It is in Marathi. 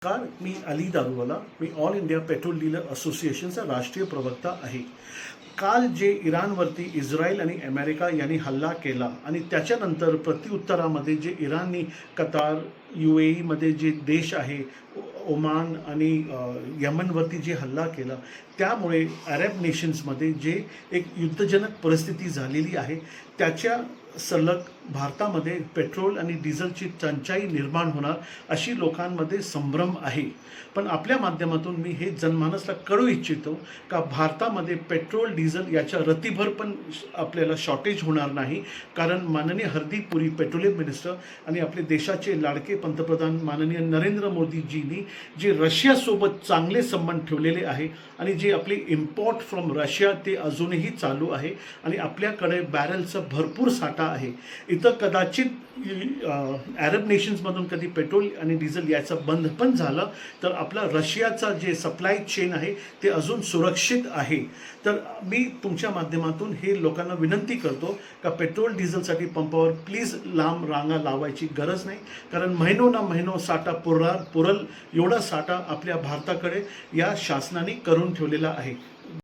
नमस्कार, मी अली दारूवाला. मी ऑल इंडिया पेट्रोल डीलर असोसिएशनचा राष्ट्रीय प्रवक्ता आहे. काल जे इराणवरती इस्रायल आणि अमेरिका यांनी हल्ला केला आणि त्याच्यानंतर प्रत्युत्तरामध्ये जे इराणनी कतार, UAEमध्ये जे देश आहे, ओमान आणि यमनवरती जे हल्ला केला, त्यामुळे अरब नेशन्समध्ये जे एक युद्धजनक परिस्थिती झालेली आहे, त्याच्या सलग भारतामध्ये पेट्रोल आणि डिझेलची टंचाई निर्माण होणार अशी लोकांमध्ये संभ्रम आहे. पण आपल्या माध्यमातून मी हे जनमानसला कळवू इच्छितो का भारतामध्ये पेट्रोल डिझेल याच्या रतीभर पण आपल्याला शॉर्टेज होणार नाही. कारण माननीय हरदीप पुरी पेट्रोलियम मिनिस्टर आणि आपले देशाचे लाडके पंतप्रधान माननीय नरेंद्र मोदीजींनी जे रशियासोबत चांगले संबंध ठेवलेले आहे आणि जे आपले इम्पोर्ट फ्रॉम रशिया ते अजूनही चालू आहे आणि आपल्याकडे बॅरलचा भरपूर साठा आहे. इथं कदाचित अरब नेशन्समधून कधी पेट्रोल आणि डिझेल याचं बंद पण झालं तर आपला रशियाचा जे सप्लाय चेन आहे ते अजून सुरक्षित आहे. तर मी तुमच्या माध्यमातून हे लोकांना विनंती करतो का पेट्रोल डिझेलसाठी पंपावर प्लीज लांब रांगा लावायची गरज नाही. कारण महिनो ना महिनो साठा पुरल एवढा साठा आपल्या भारताकडे या शासनाने करून ठेवलेला आहे.